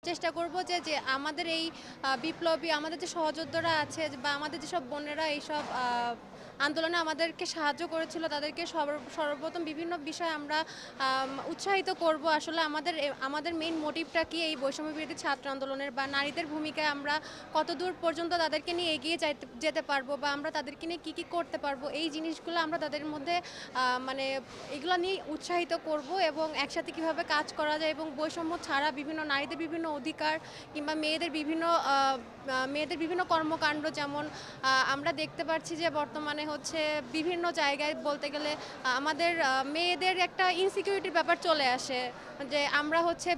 চেষ্টা করব যে যে আমাদের এই বিপ্লবী আমাদের যে সহযোদ্ধারা আছে বা আমাদের যেসব বোনেরা এইসব আন্দোলনে আমাদেরকে সাহায্য করেছিল তাদেরকে সর্বপ্রথম বিভিন্ন বিষয়ে আমরা উৎসাহিত করব। আসলে আমাদের মেইন মোটিভটা কি এই বৈষম্য বিরোধী ছাত্র আন্দোলনের বা নারীদের ভূমিকায় আমরা কতদূর পর্যন্ত তাদেরকে নিয়ে এগিয়ে যেতে পারবো বা আমরা তাদেরকে নিয়ে কী কী করতে পারবো, এই জিনিসগুলো আমরা তাদের মধ্যে মানে এগুলো নিয়ে উৎসাহিত করব এবং একসাথে কিভাবে কাজ করা যায় এবং বৈষম্য ছাড়া বিভিন্ন নারীদের বিভিন্ন অধিকার কিংবা মেয়েদের বিভিন্ন কর্মকাণ্ড, যেমন আমরা দেখতে পাচ্ছি যে বর্তমানে হচ্ছে বিভিন্ন জায়গায় বলতে গেলে আমাদের মেয়েদের একটা ইনসিকিউরিটির ব্যাপার চলে আসে যে আমরা হচ্ছে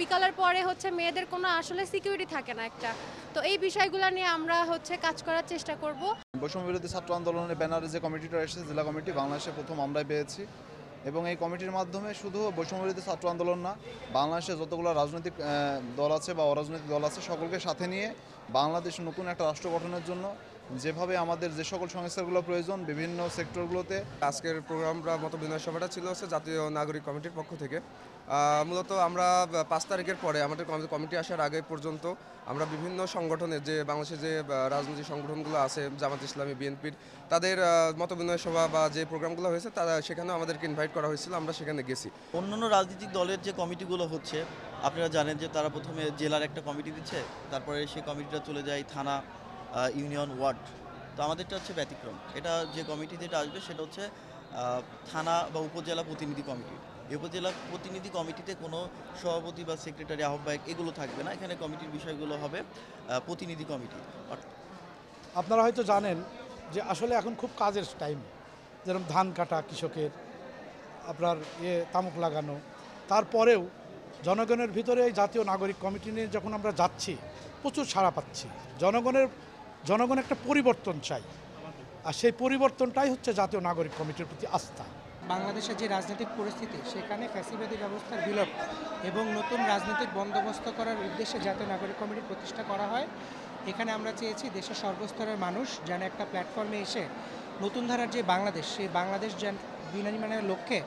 বিকালের পরে হচ্ছে মেয়েদের কোনো আসলে সিকিউরিটি থাকে না একটা। তো এই বিষয়গুলো নিয়ে আমরা হচ্ছে কাজ করার চেষ্টা করব। বৈষম্য বিরোধী ছাত্র আন্দোলনের ব্যানারে যে কমিটিটা এসেছে, জেলা কমিটি, বাংলাদেশে প্রথম আমরাই পেয়েছি। এবং এই কমিটির মাধ্যমে শুধু বৈষম্য বিরোধী ছাত্র আন্দোলন না, বাংলাদেশে যতগুলো রাজনৈতিক দল আছে বা অরাজনৈতিক দল আছে সকলকে সাথে নিয়ে বাংলাদেশ নতুন একটা রাষ্ট্র গঠনের জন্য যেভাবে আমাদের যে সকল সংস্কারগুলো প্রয়োজন বিভিন্ন সেক্টরগুলোতে। আজকের প্রোগ্রামটা মত বিনিময় সভাটা ছিল হচ্ছে জাতীয় নাগরিক কমিটির পক্ষ থেকে। মূলত আমরা 5 তারিখের পরে আমাদের কমিটি আসার আগে পর্যন্ত আমরা বিভিন্ন সংগঠনের যে বাংলাদেশে যে রাজনৈতিক সংগঠনগুলো আছে, জামাত ইসলামী, বিএনপির, তাদের মত বিনিময় সভা বা যে প্রোগ্রামগুলো হয়েছে তারা সেখানেও আমাদেরকে ইনভাইট করা হয়েছিল, আমরা সেখানে গেছি। অন্যান্য রাজনৈতিক দলের যে কমিটিগুলো হচ্ছে, আপনারা জানেন যে তারা প্রথমে জেলার একটা কমিটি দিচ্ছে, তারপরে সেই কমিটিটা চলে যায় থানা, ইউনিয়ন, ওয়ার্ড। তো আমাদেরটা হচ্ছে ব্যতিক্রম। এটা যে কমিটি যেটা আসবে সেটা হচ্ছে থানা বা উপজেলা প্রতিনিধি কমিটি। এই উপজেলা প্রতিনিধি কমিটিতে কোনো সভাপতি বা সেক্রেটারি, আহ্বায়ক এগুলো থাকবে না। এখানে কমিটির বিষয়গুলো হবে প্রতিনিধি কমিটি। আপনারা হয়তো জানেন যে আসলে এখন খুব কাজের টাইম, যেরকম ধান কাটা কৃষকের, আপনার তামাক লাগানো। তারপরেও জনগণের ভিতরে এই জাতীয় নাগরিক কমিটি নিয়ে যখন আমরা যাচ্ছি প্রচুর সাড়া পাচ্ছি। জনগণ একটা পরিবর্তন চাই, আর সেই পরিবর্তনটাই হচ্ছে জাতীয় নাগরিক কমিটির প্রতি আস্থা। বাংলাদেশের যে রাজনৈতিক পরিস্থিতি, সেখানে ফ্যাসিবাদী ব্যবস্থার বিলোপ এবং নতুন রাজনৈতিক বন্দোবস্ত করার উদ্দেশ্যে জাতীয় নাগরিক কমিটি প্রতিষ্ঠা করা হয়। এখানে আমরা চেয়েছি দেশের সর্বস্তরের মানুষ যেন একটা প্ল্যাটফর্মে এসে নতুন ধারার যে বাংলাদেশ, সেই বাংলাদেশ যেন বিনির্মাণের লক্ষ্যে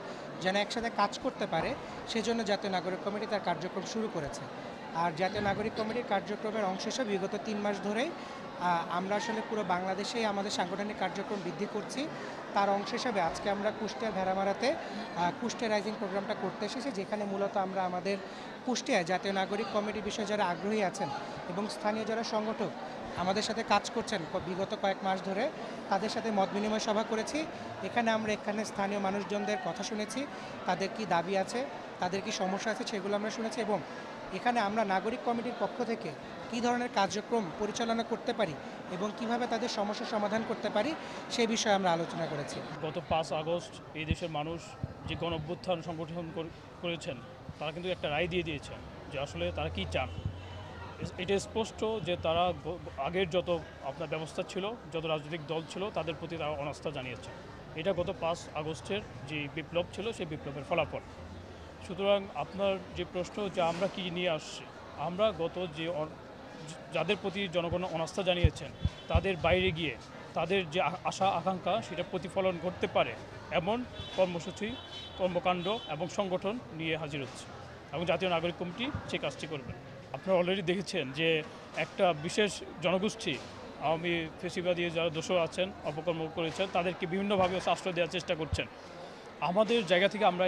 যেন একসাথে কাজ করতে পারে, সেজন্য জাতীয় নাগরিক কমিটি তার কার্যক্রম শুরু করেছে। আর জাতীয় নাগরিক কমিটির কার্যক্রমের অংশ হিসেবে বিগত 3 মাস ধরেই আমরা আসলে পুরো বাংলাদেশেই আমাদের সাংগঠনিক কার্যক্রম বৃদ্ধি করছি। তার অংশ হিসাবে আজকে আমরা কুষ্টিয়ার ভেড়ামারাতে কুষ্টিয়া রাইজিং প্রোগ্রামটা করতে এসেছি, যেখানে মূলত আমরা আমাদের কুষ্টিয়ায় জাতীয় নাগরিক কমিটি বিষয়ে যারা আগ্রহী আছেন এবং স্থানীয় যারা সংগঠক আমাদের সাথে কাজ করছেন বিগত কয়েক মাস ধরে, তাদের সাথে মত বিনিময় সভা করেছি। এখানে স্থানীয় মানুষজনদের কথা শুনেছি, তাদের কি দাবি আছে, তাদের কি সমস্যা আছে, সেগুলো আমরা শুনেছি। এবং এখানে আমরা নাগরিক কমিটির পক্ষ থেকে কী ধরনের কার্যক্রম পরিচালনা করতে পারি এবং কিভাবে তাদের সমস্যার সমাধান করতে পারি, সে বিষয়ে আমরা আলোচনা করেছি। গত 5 আগস্ট এই দেশের মানুষ যে গণঅভ্যুত্থান সংগঠন করেছেন, তারা কিন্তু একটা রায় দিয়ে দিয়েছেন যে আসলে তারা কী চান। এটা স্পষ্ট যে তারা আগের যত আপনার ব্যবস্থা ছিল, যত রাজনৈতিক দল ছিল, তাদের প্রতি তারা অনাস্থা জানিয়েছে। এটা গত 5 আগস্টের যে বিপ্লব ছিল, সেই বিপ্লবের ফলাফল। সুতরাং আপনার যে প্রশ্ন যে আমরা কি নিয়ে আসছি, আমরা যাদের প্রতি জনগণ অনাস্থা জানিয়েছেন তাদের বাইরে গিয়ে তাদের যে আশা আকাঙ্ক্ষা সেটা প্রতিফলন করতে পারে এমন কর্মসূচি, কর্মকাণ্ড এবং সংগঠন নিয়ে হাজির হচ্ছে এবং জাতীয় নাগরিক কমিটি সে কাজটি করবে। আপনারা অলরেডি দেখেছেন যে একটা বিশেষ জনগোষ্ঠী আওয়ামী ফেসিবাদী যারা দোষর আছেন, অপকর্ম করেছেন, তাদেরকে বিভিন্নভাবে আশ্রয় দেওয়ার চেষ্টা করছেন। আমাদের জায়গা থেকে আমরা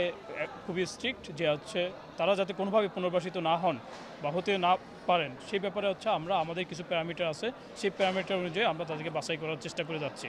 খুবই স্ট্রিক্ট যে হচ্ছে তারা যাতে কোনোভাবে পুনর্বাসিত না হন বা হতে না পারেন, সেই ব্যাপারে হচ্ছে আমরা আমাদের কিছু প্যারামিটার আছে, সেই প্যারামিটার অনুযায়ী আমরা তাদেরকে বাছাই করার চেষ্টা করে যাচ্ছি।